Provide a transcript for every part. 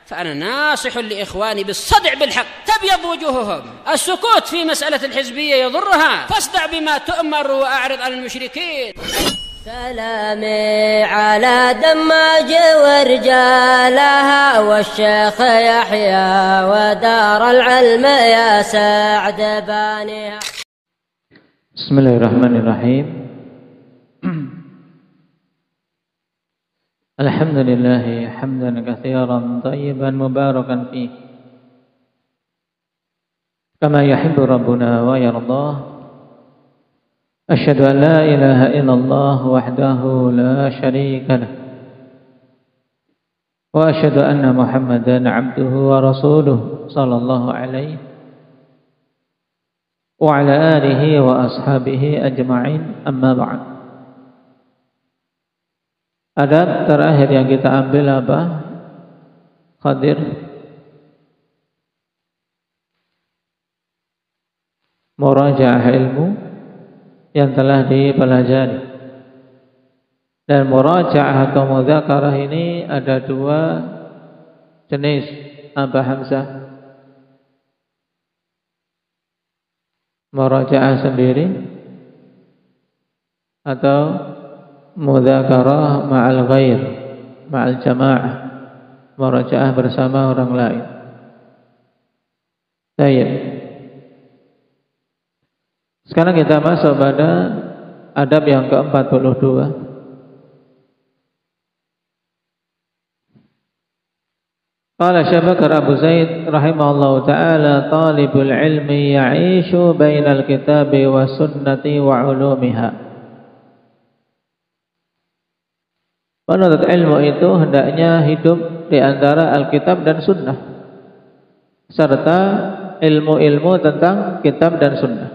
فأنا ناصح لإخواني بالصدع بالحق تبيض وجوههم. السكوت في مسألة الحزبية يضرها، فاصدع بما تؤمر وأعرض عن المشركين. سلامي على دماج ورجالها والشيخ يحيى ودار العلم يا سعد بانيها. Bismillahirrahmanirrahim. Alhamdulillah hamdan katsiran thayyiban mubarakan fih kama yuhibbu rabbuna wa yardah. Asyhadu an la ilaha illallah wahdahu la syarika lah wa asyhadu anna Muhammadan abduhu wa rasuluh sallallahu alaihi wa ala alihi wa ashabihi ajma'in, amma ba'd. Adab terakhir yang kita ambil apa? Hadir murajaah ilmu yang telah dipelajari. Dan murajaah atau mudzakarah ini ada dua jenis, Aba Hamzah. Murajaah sendiri atau mudzakarah ma'al ghair, ma'al jamaah, murajaah bersama orang lain. Baik. Sekarang kita masuk pada adab yang ke-42. Qala Syekh Bakar Abu Zaid rahimahullahu ta'ala, talibul ilmi ya'ishu bainal kitabi wa sunnati wa ulumiha. Penuntut ilmu itu hendaknya hidup di antara Alkitab dan Sunnah serta ilmu-ilmu tentang kitab dan Sunnah.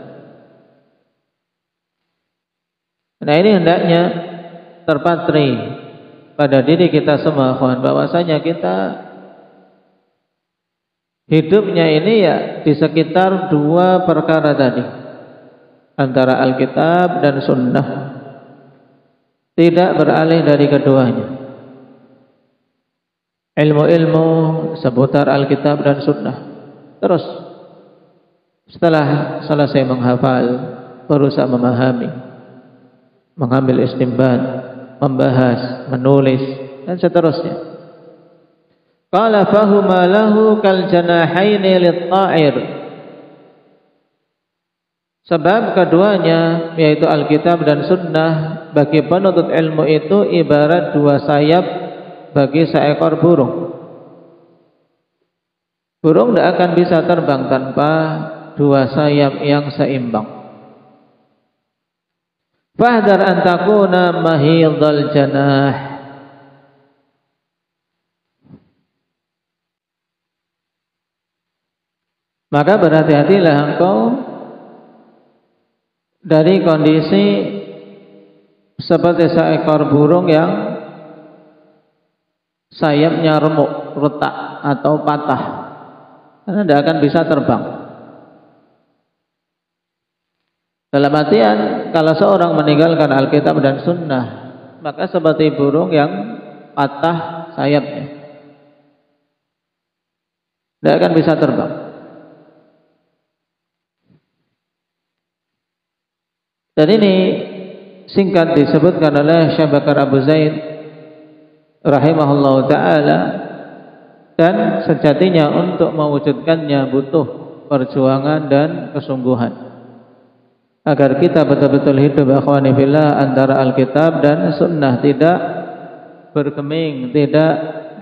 Nah, ini hendaknya terpatri pada diri kita semua, kawan, bahwasanya kita hidupnya ini ya di sekitar dua perkara tadi, antara Alkitab dan Sunnah. Tidak beralih dari keduanya. Ilmu-ilmu seputar Alkitab dan Sunnah. Terus setelah selesai menghafal, berusaha memahami, mengambil istinbat, membahas, menulis, dan seterusnya. Qala fahuma lahu kal janahaini lit-ta'ir. Sebab keduanya, yaitu Alkitab dan Sunnah, bagi penuntut ilmu itu ibarat dua sayap bagi seekor burung. Burung tidak akan bisa terbang tanpa dua sayap yang seimbang. Fahdar an takuna mahidhal janah. Maka berhati-hatilah engkau dari kondisi seperti seekor burung yang sayapnya remuk, retak atau patah, karena tidak akan bisa terbang. Dalam artian, kalau seorang meninggalkan Alkitab dan Sunnah, maka seperti burung yang patah sayapnya, tidak akan bisa terbang. Dan ini singkat disebutkan oleh Syekh Bakar Abu Zaid rahimahullahu ta'ala, dan sejatinya untuk mewujudkannya butuh perjuangan dan kesungguhan agar kita betul-betul hidup akhwani fillah antara Alkitab dan Sunnah, tidak bergeming, tidak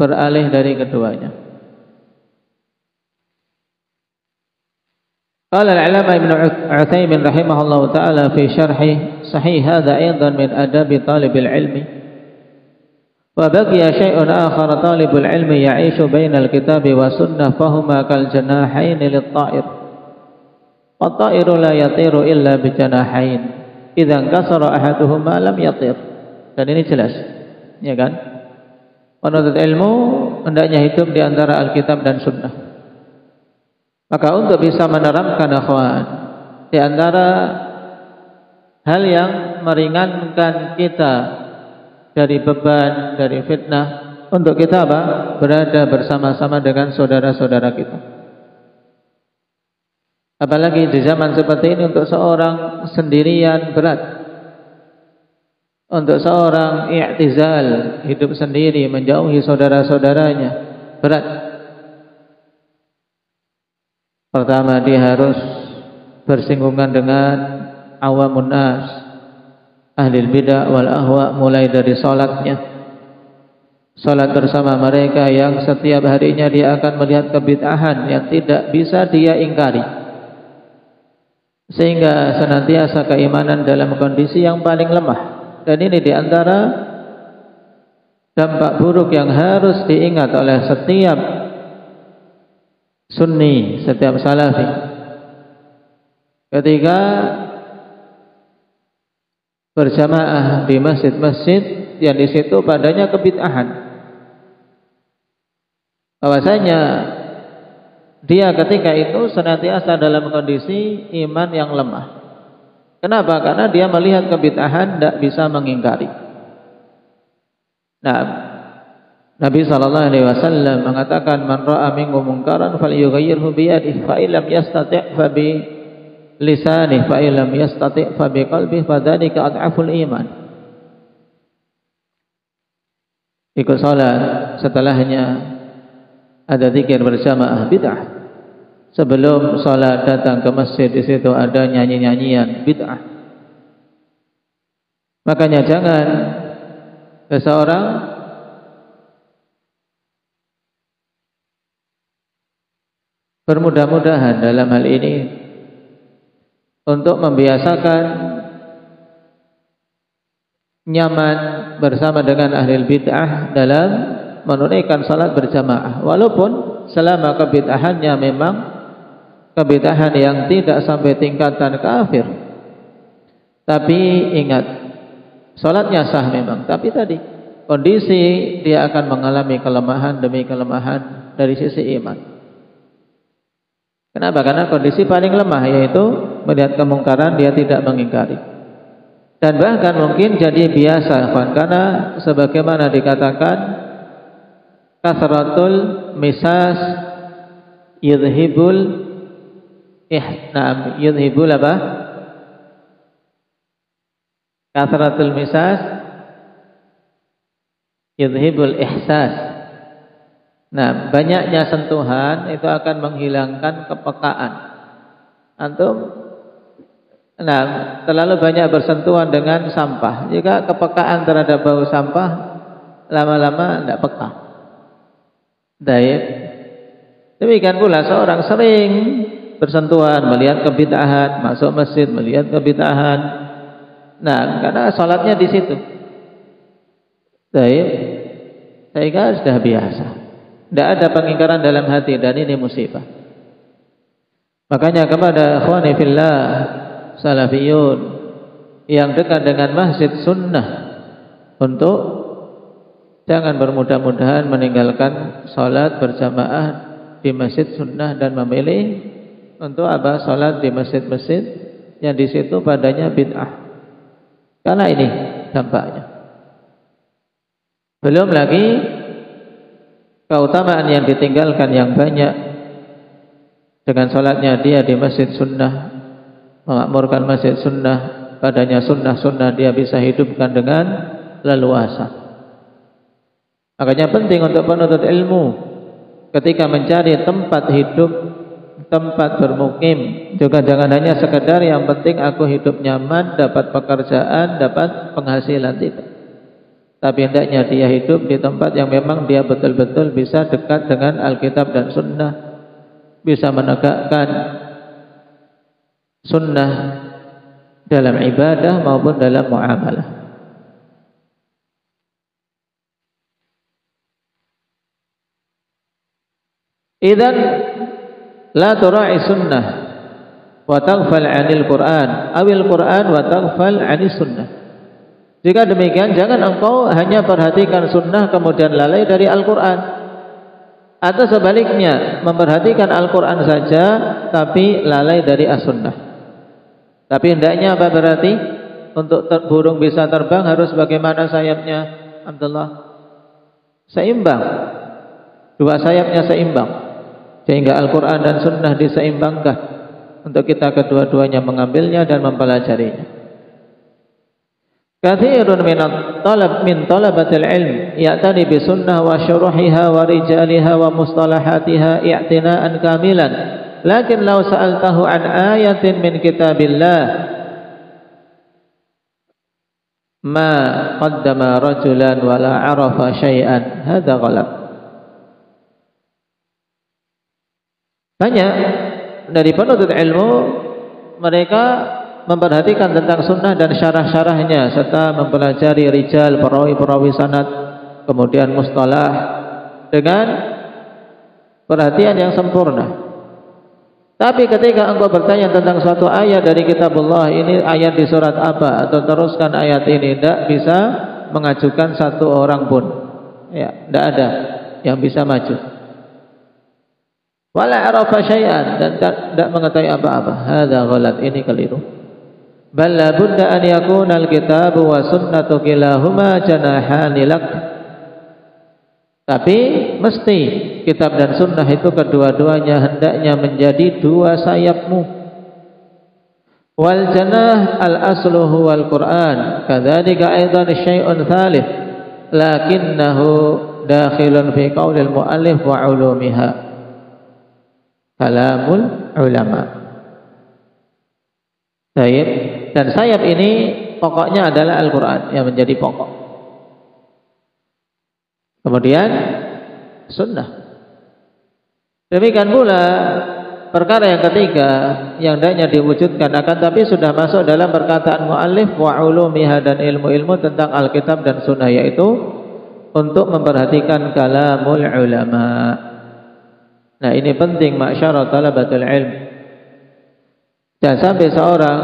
beralih dari keduanya. قال العلامة ابن عثيمين رحمه الله تعالى في شرح صحيح هذا أيضا من آداب طالب العلم. وبقي شيء آخر طالب العلم يعيش بين الكتاب والسنة فهما كالجناحين للطائر والطائر لا يطير إلا بجناحين إذا انكسر أحدهما لم يطير. Dan ini jelas, ya kan? Penuntut ilmu hendaknya hidup di antara Alkitab dan Sunnah. Maka untuk bisa menerapkan akhwan di antara hal yang meringankan kita dari beban, dari fitnah, untuk kita apa? Berada bersama-sama dengan saudara-saudara kita. Apalagi di zaman seperti ini untuk seorang sendirian berat. Untuk seorang i'tizal, hidup sendiri, menjauhi saudara-saudaranya, berat. Pertama, dia harus bersinggungan dengan awamun nas, ahli bidah wal ahwa, mulai dari salatnya. Salat bersama mereka yang setiap harinya dia akan melihat kebid'ahan yang tidak bisa dia ingkari, sehingga senantiasa keimanan dalam kondisi yang paling lemah. Dan ini diantara dampak buruk yang harus diingat oleh setiap sunni, setiap salafi. Ketika berjamaah di masjid-masjid yang di situ padanya kebid'ahan, bahwasanya dia ketika itu senantiasa dalam kondisi iman yang lemah. Kenapa? Karena dia melihat kebid'ahan, tidak bisa mengingkari. Nah, Nabi SAW mengatakan, "Man ra'a minkum munkaran falyughayyirhu bi yadihi, fa illam yastati' fa bi lisanihi, fa illam yastati' fa bi qalbihi, fa dzalika ad'aful iman." Ikut salat, setelahnya ada zikir berjamaah bid'ah. Sebelum salat datang ke masjid, di situ ada nyanyi-nyanyian bid'ah. Makanya jangan seseorang bermudah-mudahan dalam hal ini untuk membiasakan nyaman bersama dengan ahli bid'ah dalam menunaikan salat berjamaah, walaupun selama kebid'ahannya memang kebid'ahan yang tidak sampai tingkatan kafir. Tapi ingat, salatnya sah memang, tapi tadi kondisi dia akan mengalami kelemahan demi kelemahan dari sisi iman. Kenapa? Karena kondisi paling lemah, yaitu melihat kemungkaran dia tidak mengingkari. Dan bahkan mungkin jadi biasa, karena sebagaimana dikatakan, kasratul misas yudhibul yudhibul apa? Kasratul misas yudhibul ihsas. Nah, banyaknya sentuhan itu akan menghilangkan kepekaan. Antum terlalu banyak bersentuhan dengan sampah, jika kepekaan terhadap bau sampah lama-lama tidak peka. Demikian pula seorang sering bersentuhan, melihat kebid'ahan, masuk masjid melihat kebid'ahan. Nah, karena salatnya di situ. Sehingga sudah biasa. Tidak ada pengingkaran dalam hati, dan ini musibah. Makanya kepada ikhwani fillah salafiyun yang dekat dengan masjid sunnah, untuk jangan bermudah-mudahan meninggalkan salat berjamaah di masjid sunnah dan memilih untuk apa? Salat di masjid-masjid yang di situ padanya bid'ah. Karena ini dampaknya. Belum lagi keutamaan yang ditinggalkan yang banyak dengan salatnya dia di masjid sunnah, memakmurkan masjid sunnah, padanya sunnah-sunnah dia bisa hidupkan dengan leluasa. Makanya penting untuk penuntut ilmu ketika mencari tempat hidup, tempat bermukim, juga jangan hanya sekedar yang penting aku hidup nyaman, dapat pekerjaan, dapat penghasilan, tidak. Tapi hendaknya dia hidup di tempat yang memang dia betul-betul bisa dekat dengan Alkitab dan Sunnah, bisa menegakkan Sunnah dalam ibadah maupun dalam muamalah. Idzan la tura'i sunnah wa taghfal 'anil Qur'an, awil Qur'an wa taghfal 'anis sunnah. Jika demikian, jangan engkau hanya perhatikan sunnah kemudian lalai dari Al-Quran, atau sebaliknya memperhatikan Al-Quran saja tapi lalai dari as-sunnah. Tapi hendaknya apa berarti? Untuk burung bisa terbang harus bagaimana sayapnya Abdullah? seimbang, dua sayapnya seimbang, sehingga Al-Quran dan Sunnah diseimbangkan untuk kita kedua-duanya mengambilnya dan mempelajarinya. Katsirun min talabatil ilm ya'tani bi sunnah wa syuruhiha wa rijaliha wa mustalahatiha i'tina'an kamilan, lakin law sa'altahu an ayatin min kitabillah ma qaddama rajulan wa la 'arafa syai'an, hadza ghalab. Banyak dari penuntut ilmu mereka memperhatikan tentang sunnah dan syarah-syarahnya serta mempelajari rijal, perawi-perawi sanad, kemudian mustalah dengan perhatian yang sempurna. Tapi ketika engkau bertanya tentang suatu ayat dari kitabullah, ini ayat di surat apa, atau teruskan ayat ini, tidak bisa mengajukan satu orang pun, ya, tidak ada yang bisa maju. Wala arafa syai'an, dan tidak mengetahui apa-apa. Hadza ghalat, ini keliru. Bal la budda an yakuna al-kitab wa sunnatu kilahuma janahani lak. Tapi mesti kitab dan sunnah itu kedua-duanya hendaknya menjadi dua sayapmu. Wal janah al-aslu huwal Qur'an, kadzalika aidan syai'un thalith lakinnahu dakhilun fi qaulil muallif wa ulumiha. Kalamul ulama. Baik, dan sayap ini pokoknya adalah Al-Quran yang menjadi pokok. Kemudian sunnah. Demikian pula perkara yang ketiga yang hendaknya diwujudkan, akan tapi sudah masuk dalam perkataan muallif wa ulumiha, dan ilmu-ilmu tentang Alkitab dan sunnah, yaitu untuk memperhatikan kalamul ulama. Nah, ini penting ma'syara talabatul ilm. Dan sampai seorang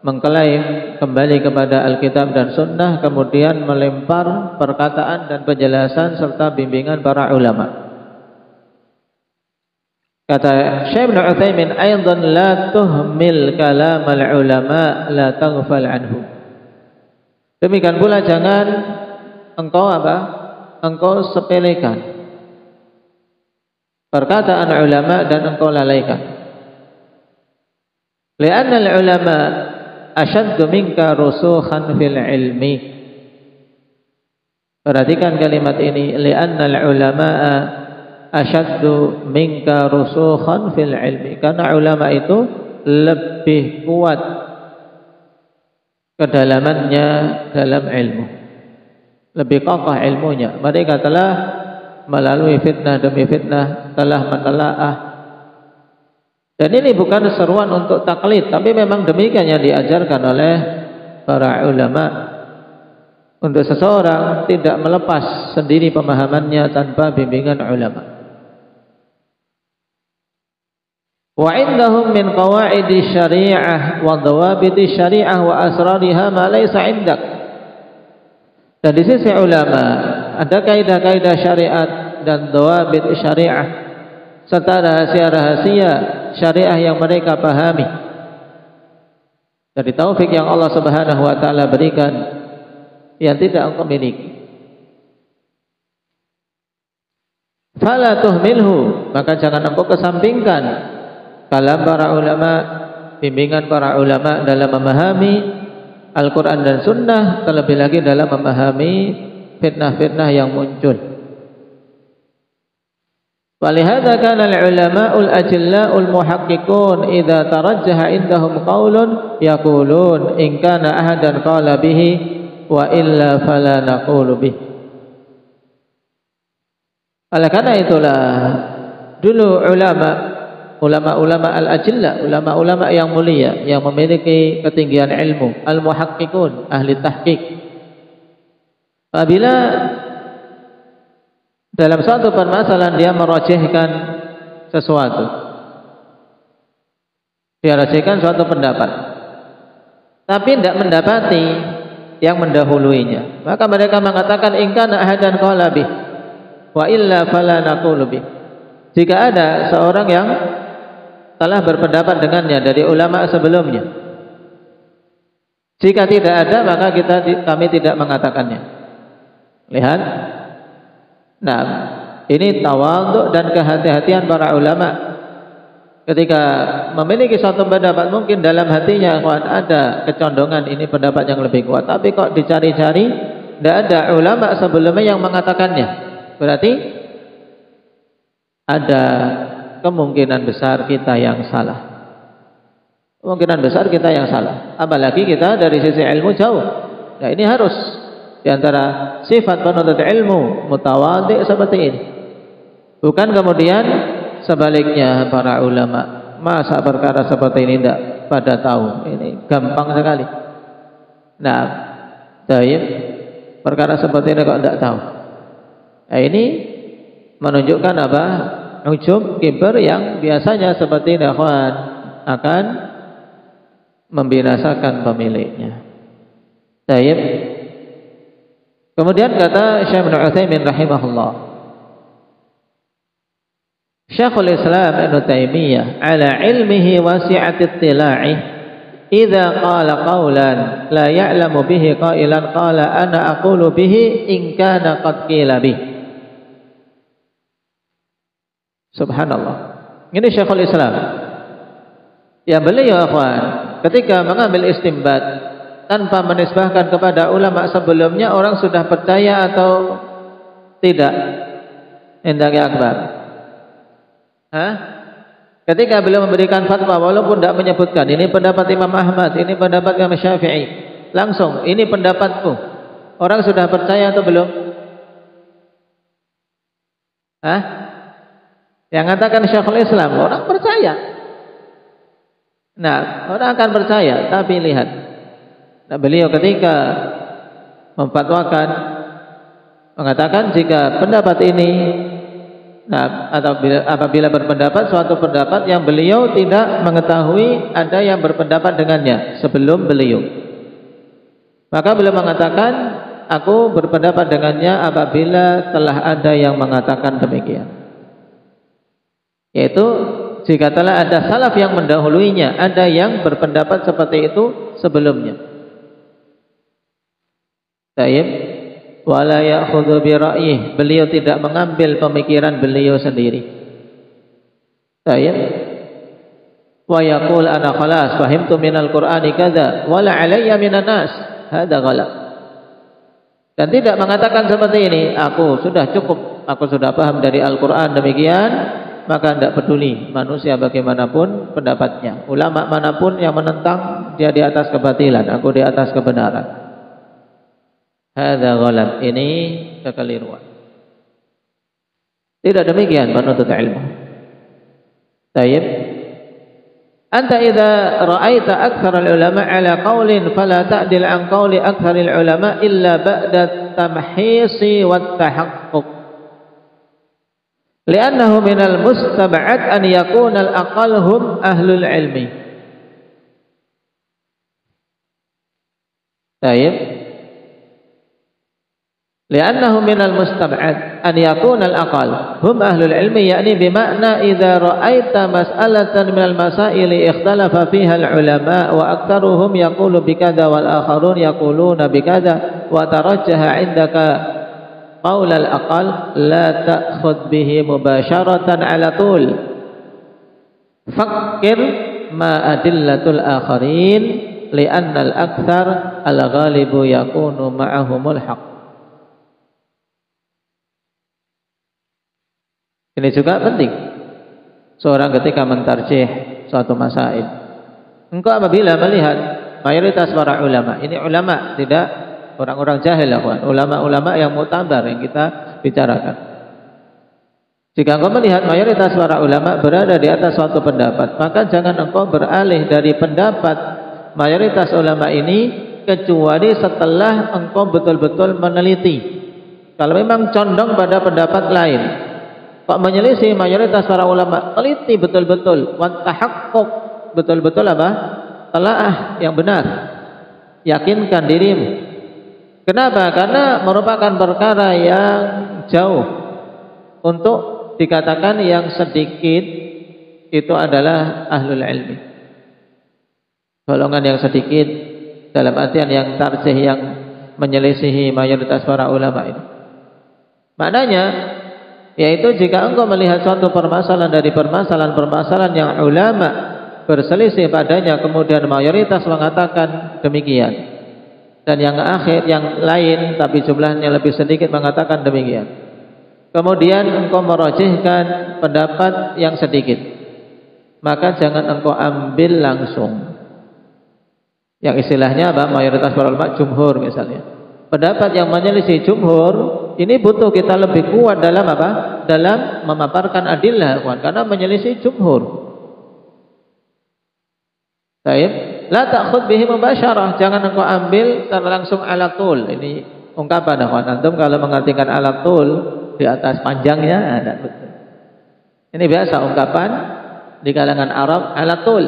mengklaim kembali kepada Alkitab dan Sunnah, kemudian melempar perkataan dan penjelasan serta bimbingan para ulama. Kata Syekh Ibnu Utsaimin, "Aidan la tuhmil kalam al-ulama, la taghfal anhu." Demikian pula jangan engkau engkau sepelekan perkataan ulama dan engkau lalaikan. Lianna al-ulama ashaddu minka rusukhan fil ilmi. Perhatikan kalimat ini, lianna al-ulama ashaddu minka rusukhan fil ilmi. Karena ulama itu lebih kuat kedalamannya dalam ilmu, lebih kokoh ilmunya. Mereka telah melalui fitnah demi fitnah, telah menelaah. Dan ini bukan seruan untuk taklid, tapi memang demikian yang diajarkan oleh para ulama. Untuk seseorang tidak melepas sendiri pemahamannya tanpa bimbingan ulama. Wa indahum min qawaidi syari'ah wa dhawabiti syari'ah wa asrariha ma laysa indak. Dan di sisi ulama ada kaidah-kaidah syariat dan dhawabit syari'ah serta rahasia-rahasia syariah yang mereka pahami dari taufik yang Allah Subhanahu wa taala berikan yang tidak engkau miliki. Fala tuhmilhu, maka jangan engkau kesampingkan kalam para ulama, bimbingan para ulama dalam memahami Al-Quran dan Sunnah, terlebih lagi dalam memahami fitnah-fitnah yang muncul. Walihada kana al-ulama'ul ajilla'ul muhaqqiqun idza tarajjaha indahum qaulun yaqulun in kana ahadan qala bihi wa illa fala naqulu bih. Oleh karena itulah dulu ulama al-ajilla, ulama-ulama yang mulia yang memiliki ketinggian ilmu, al-muhaqqiqun, ahli tahqiq, apabila dalam suatu permasalahan dia merajihkan sesuatu, dia rajihkan suatu pendapat, tapi tidak mendapati yang mendahuluinya, maka mereka mengatakan in kana ahadan qala bih wa illa fala naqulu bih. Jika ada seorang yang telah berpendapat dengannya dari ulama sebelumnya, jika tidak ada maka kami tidak mengatakannya. Lihat, Nah, ini tawadhu dan kehati-hatian para ulama. Ketika memiliki suatu pendapat, mungkin dalam hatinya ada kecondongan ini pendapat yang lebih kuat, tapi kok dicari-cari tidak ada ulama sebelumnya yang mengatakannya. Berarti ada kemungkinan besar kita yang salah. Kemungkinan besar kita yang salah. Apalagi kita dari sisi ilmu jauh. Nah, ini harus di antara sifat penuntut ilmu mutawadhi seperti ini. Bukan kemudian sebaliknya para ulama, masa perkara seperti ini tidak pada tahu, ini gampang sekali. Nah, perkara seperti ini kok tidak tahu. Nah, ini menunjukkan apa? Ujub, kibir yang biasanya seperti ini akan membinasakan pemiliknya. Baik. Kemudian kata Syekh Ibnu Utsaimin rahimahullah, Syekhul Islam Ibnu Taimiyah ala ilmihi wasi'ati ittila'i idza qala qawlan la ya'lamu bihi qailan qala ana aqulu bihi in kana qad qila bih. Subhanallah. Ini Syekhul Islam. Ya beliau ketika mengambil istinbat tanpa menisbahkan kepada ulama sebelumnya, orang sudah percaya atau tidak? Indahnya akbar. Ketika beliau memberikan fatwa walaupun tidak menyebutkan ini pendapat Imam Ahmad, ini pendapat Imam Syafi'i, langsung ini pendapatku, orang sudah percaya atau belum? Yang katakan Syekhul Islam, orang percaya. Nah, orang akan percaya, tapi lihat, nah, beliau ketika memfatwakan mengatakan jika pendapat ini, nah, atau apabila berpendapat suatu pendapat yang beliau tidak mengetahui ada yang berpendapat dengannya sebelum beliau, maka beliau mengatakan aku berpendapat dengannya apabila telah ada yang mengatakan demikian. Yaitu jika telah ada salaf yang mendahuluinya, ada yang berpendapat seperti itu sebelumnya. Taib wala ya'khudhu bi ra'yihi, beliau tidak mengambil pemikiran beliau sendiri. Taib wa yaqul ana khalas fahimtu minal qur'ani kadza wala alayya minan nas hadza ghalat. Dan tidak mengatakan seperti ini, aku sudah cukup, aku sudah paham dari Al-Qur'an demikian, maka tidak peduli manusia bagaimanapun pendapatnya, ulama manapun yang menentang, dia di atas kebatilan, aku di atas kebenaran. Hadza ghalat, ini kekeliruan. Tidak demikian penuntut ilmu. Tayyib. Anta idza ra'aita aktsara al-ulama ala qaulin fala ta'dil an qauli aktsaril ulama illa ba'da tamhisi wat tahaqquq. Li'annahu minal mustab'ad an yakuna al-aqal hum ahlul ilmi. Tayyib. Li'annahu minal mustab'ad an yakuna al-aqal hum ahlul ilmi, yakni bima'na idza ra'aita mas'alatan minal masaili ikhtalafa fiha al-ulama wa aktsaruhum yaqulu bikadza wal akharun yaquluna bikadza wa tarajjaha 'indaka qaul al-aqal la ta'khudh bihi mubasharatan 'ala tul. Fakkir ma adillatul akharin li'anna al-aktsar al-ghalibu yakunu ma'ahumul haqq. Ini juga penting. Seorang ketika mentarjih suatu masail, engkau apabila melihat mayoritas para ulama, ini ulama tidak orang-orang jahil, ulama-ulama yang muktabar yang kita bicarakan. Jika engkau melihat mayoritas para ulama berada di atas suatu pendapat, maka jangan engkau beralih dari pendapat mayoritas ulama ini kecuali setelah engkau betul-betul meneliti. Kalau memang condong pada pendapat lain, kok menyelisih mayoritas para ulama, teliti betul-betul, wa tahaqquq, betul-betul apa? Telaah yang benar. Yakinkan dirimu. Kenapa? Karena merupakan perkara yang jauh untuk dikatakan yang sedikit itu adalah ahlul ilmi. Golongan yang sedikit dalam artian yang tarjih, yang menyelisihi mayoritas para ulama ini. Maknanya yaitu jika engkau melihat suatu permasalahan dari permasalahan-permasalahan yang ulama berselisih padanya, kemudian mayoritas mengatakan demikian, dan yang lain tapi jumlahnya lebih sedikit mengatakan demikian, kemudian engkau merojihkan pendapat yang sedikit, maka jangan engkau ambil langsung. Yang istilahnya apa? Mayoritas para ulama, jumhur misalnya. Pendapat yang menyelisih jumhur ini butuh kita lebih kuat dalam apa? Dalam memaparkan adillah, karena menyelisih jumhur. Baik, la ta'khud bihi mubasyarah, jangan engkau ambil secara langsung ala tul. Ini ungkapan antum kalau mengartikan ala tul di atas panjangnya ada betul. Ini biasa ungkapan di kalangan Arab ala tul.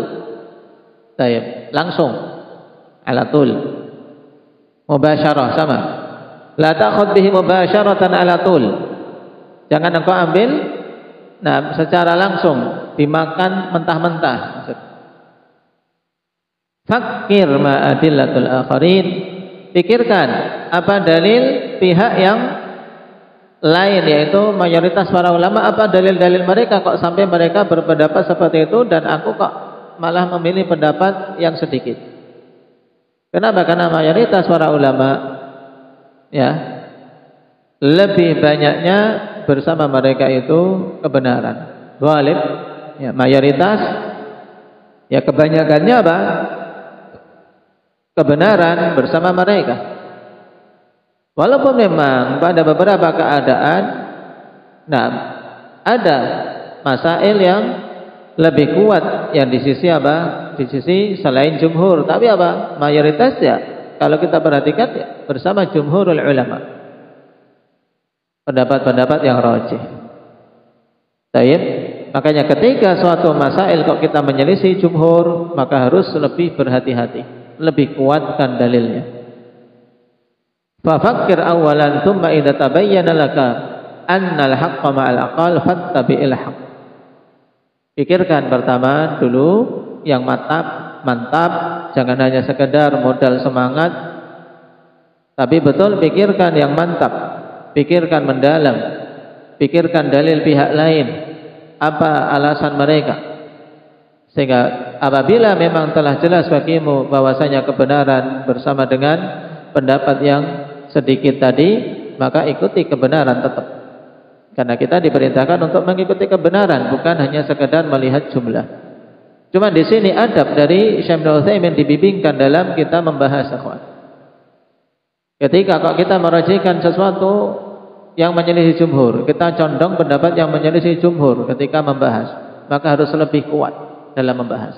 Baik, langsung. Alatul mubasyarah sama. La ta'khud bihi mubasyaratan alatul. Jangan engkau ambil secara langsung, dimakan mentah-mentah. Fakir ma adillatul akharin. Pikirkan apa dalil pihak yang lain, yaitu mayoritas para ulama, apa dalil-dalil mereka kok sampai mereka berpendapat seperti itu dan aku kok malah memilih pendapat yang sedikit. Kenapa? Karena mayoritas para ulama ya lebih banyaknya bersama mereka itu kebenaran. Ghalib ya, mayoritas ya kebanyakannya apa? Kebenaran bersama mereka. Walaupun memang pada beberapa keadaan ada masail yang lebih kuat yang di sisi apa? Di sisi selain jumhur, tapi apa? Mayoritas ya kalau kita perhatikan ya, bersama jumhurul ulama. Pendapat-pendapat yang rajih. Baik, makanya ketika suatu masail kok kita menyelisih jumhur, maka harus lebih berhati-hati, lebih kuatkan dalilnya. Fa fakkir awalan thumma idza tabayyana laka annal haqqa ma'al aqal fattabi'il haqq. Pikirkan pertama dulu yang mantap, jangan hanya sekedar modal semangat, tapi betul pikirkan yang mantap, pikirkan mendalam, pikirkan dalil pihak lain, apa alasan mereka, sehingga apabila memang telah jelas bagimu bahwasanya kebenaran bersama dengan pendapat yang sedikit tadi, maka ikuti kebenaran tetap, karena kita diperintahkan untuk mengikuti kebenaran, bukan hanya sekedar melihat jumlah. Cuma di sini adab dari Syekh Ibnu Utsaimin dibimbingkan dalam kita membahas akhwat. Ketika kok kita merajihkan sesuatu yang menyelisih jumhur, kita condong pendapat yang menyelisih jumhur ketika membahas, maka harus lebih kuat dalam membahas.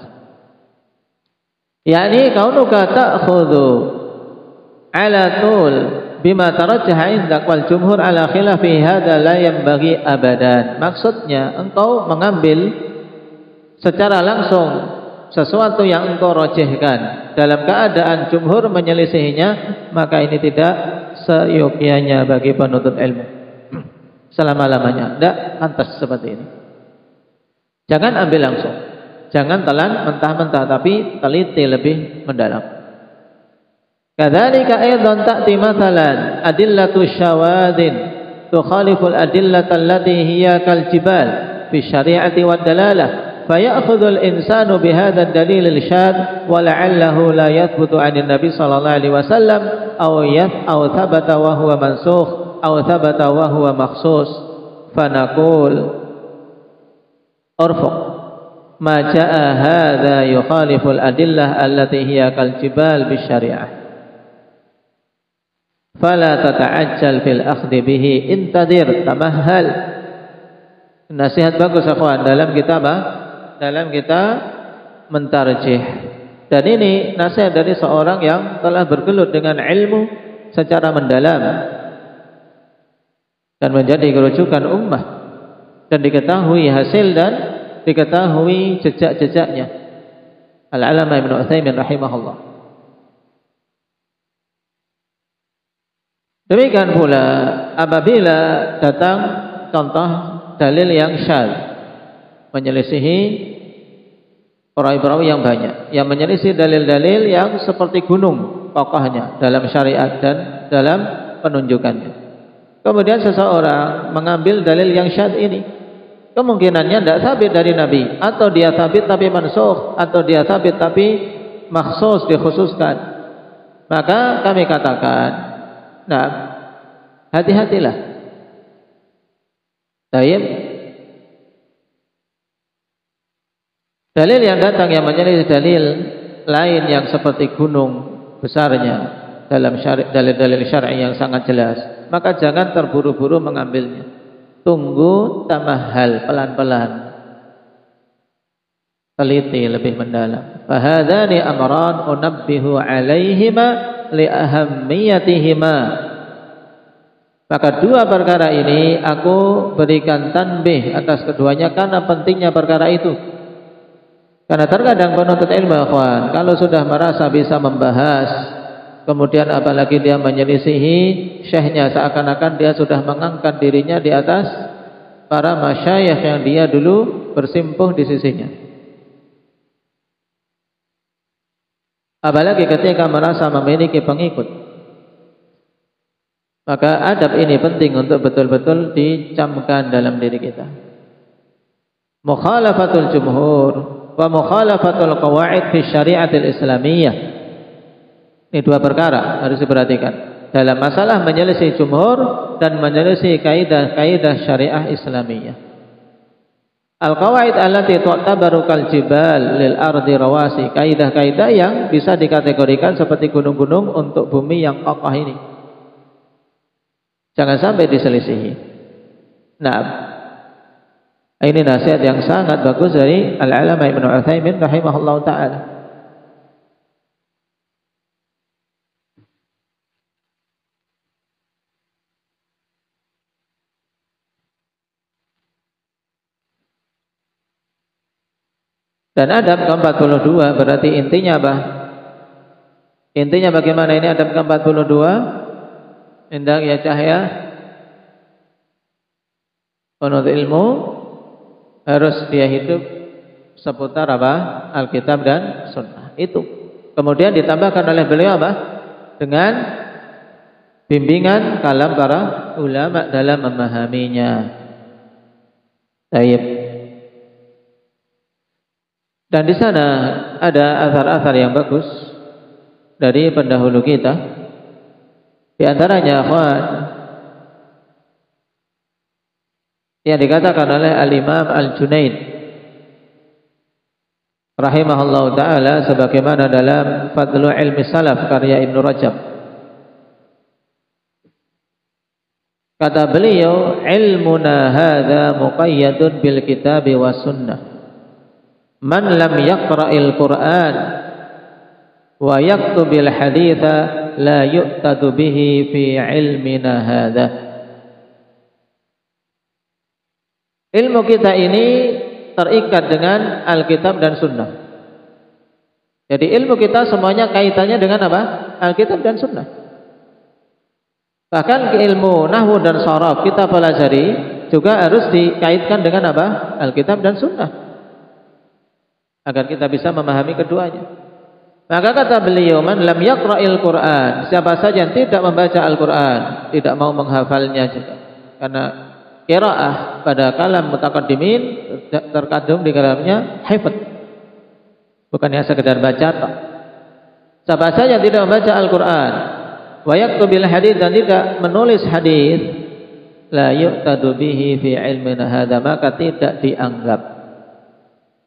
Yani kaunuka ta'khudhu ala tul bima tarajjaha indak wal jumhur ala khilafi hadza la yanbaghi abadan. Maksudnya engkau mengambil secara langsung sesuatu yang engkau rojihkan dalam keadaan jumhur menyelisihinya, maka ini tidak seyogyanya bagi penuntut ilmu selama-lamanya. Tidak pantas seperti ini. Jangan ambil langsung, jangan telan mentah-mentah, tapi teliti lebih mendalam. Kadzalika aidan ta'ti mathalan adillatu syawadin tukhaliful adillata allati hiya kal jibal fi syari'ati wad dalalah. فيأخذ الإنسان بهذا الدليل الشاذ ولعله لا يثبت عن النبي صلى الله عليه وسلم أو ثبت وهو منسوخ أو ثبت وهو مخصوص فنقول أرفق ما جاء هذا يخالف الأدلة التي هي كالجبال بالشريعة فلا تتعجل في الأخذ به انتظر تمهل. Nasihat bagus akhwan dalam kita dalam kita mentarjih. Dan ini nasihat dari seorang yang telah bergelut dengan ilmu secara mendalam dan menjadi kerujukan ummah dan diketahui hasil dan diketahui jejak-jejaknya. Al-Alama Ibnu Utsaimin rahimahullah. Demikian pula apabila datang contoh dalil yang syadz, menyelisihi perawi-perawi yang banyak, yang menyelisih dalil-dalil yang seperti gunung kokohnya dalam syariat dan dalam penunjukannya. kemudian seseorang mengambil dalil yang syadz ini, kemungkinannya tidak sabit dari Nabi, atau dia sabit tapi mansukh, atau dia sabit tapi makhsus, dikhususkan. Maka kami katakan, nah, hati-hatilah. Baik. Dalil yang datang yang menjadi dalil lain yang seperti gunung besarnya dalam dalil-dalil syar'i yang sangat jelas, maka jangan terburu-buru mengambilnya. Tunggu tamahal, pelan-pelan, teliti lebih mendalam. Fahadhani amran unabbihu alaihima li ahammiyatihima. Maka dua perkara ini aku berikan tanbih atas keduanya karena pentingnya perkara itu. Karena terkadang penuntut ilmu, ikhwan, kalau sudah merasa bisa membahas, kemudian apalagi dia menyelisihi syekhnya, seakan-akan dia sudah mengangkat dirinya di atas para masyayikh yang dia dulu bersimpuh di sisinya. Apalagi ketika merasa memiliki pengikut. Maka adab ini penting untuk betul-betul dicamkan dalam diri kita. Mukhalafatul jumhur wa mukhalafatul qawaid fi syariatil islamiyah. Ini dua perkara harus diperhatikan dalam masalah menyelisih jumhur dan menyelisih kaidah-kaidah syariah islamiyah. Al-qawaid allati tu'tabaru kal jibal lil ardi rawasi, kaidah-kaidah yang bisa dikategorikan seperti gunung-gunung untuk bumi yang kokoh ini. Jangan sampai diselisihi. Nah, ini nasihat yang sangat bagus dari Al-Allamah Ibnu Utsaimin rahimahullahu taala. Dan adab ke-42 berarti intinya apa? Intinya bagaimana ini adab ke-42? Hendak ya cahaya penuntut ilmu harus dia hidup seputar apa? Alkitab dan Sunnah. Itu. Kemudian ditambahkan oleh beliau apa? Dengan bimbingan kalam para ulama dalam memahaminya. Baik. Dan di sana ada asar-asar yang bagus dari pendahulu kita. Di antaranya akhwan yang dikatakan oleh Al-Imam Al-Junaid rahimahullahu taala sebagaimana dalam Fadlu Ilmi Salaf karya Ibnu Rajab. Kata beliau, ilmuna hadza muqayyadun bil kitabi was sunnah. Man lam yaqra'il Qur'an wa yaktubil haditha la yu'tadu bihi fi ilmina hadha. Ilmu kita ini terikat dengan Alkitab dan Sunnah. Jadi ilmu kita semuanya kaitannya dengan apa? Alkitab dan Sunnah. Bahkan ilmu nahwu dan sharaf kita pelajari juga harus dikaitkan dengan apa? Alkitab dan Sunnah, agar kita bisa memahami keduanya. Maka kata beliau, man lam yaqra'il Qur'an, siapa saja yang tidak membaca Al-Quran, tidak mau menghafalnya juga. Karena qiraah pada kalam mutaqaddimin terkandung di dalamnya hifdz, bukan hanya sekedar baca. Siapa saja yang tidak membaca Al-Quran, wa yaktubil hadits, dan tidak menulis hadis, la yu'tadu bihi fi ilmina hadza, maka tidak dianggap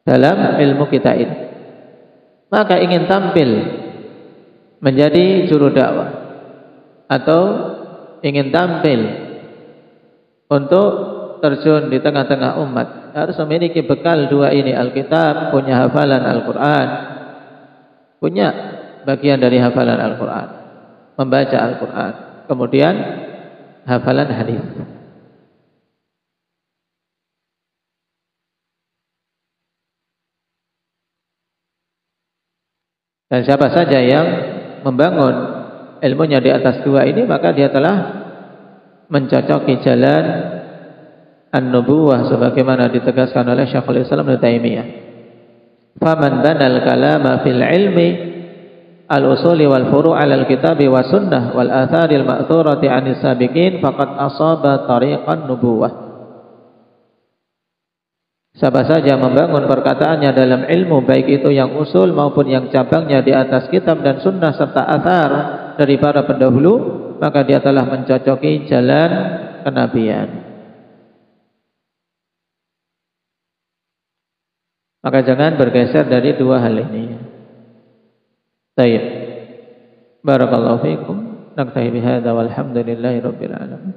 dalam ilmu kita ini. Maka ingin tampil menjadi juru dakwah atau ingin tampil untuk terjun di tengah-tengah umat, harus memiliki bekal dua ini, Alkitab, punya hafalan Al-Quran, punya bagian dari hafalan Al-Quran, membaca Al-Quran, kemudian hafalan hadis. Dan siapa saja yang membangun ilmunya di atas dua ini, maka dia telah mencocoki jalan an-nubuwah sebagaimana ditegaskan oleh Syekhul Islam Ibnu Taimiyah. Faman banal kalama fil ilmi al-usuli wal furu' 'ala al-kitabi wa sunnah wal atharil ma'thurati 'anis sabiqin faqad asaba tariqan nubuwah. Siapa saja membangun perkataannya dalam ilmu, baik itu yang usul maupun yang cabangnya di atas kitab dan sunnah serta athar dari para pendahulu, maka dia telah mencocoki jalan kenabian. Maka jangan bergeser dari dua hal ini. Baik. Barakallahu fiikum. Naktahi bihadza walhamdulillahi rabbil alamin.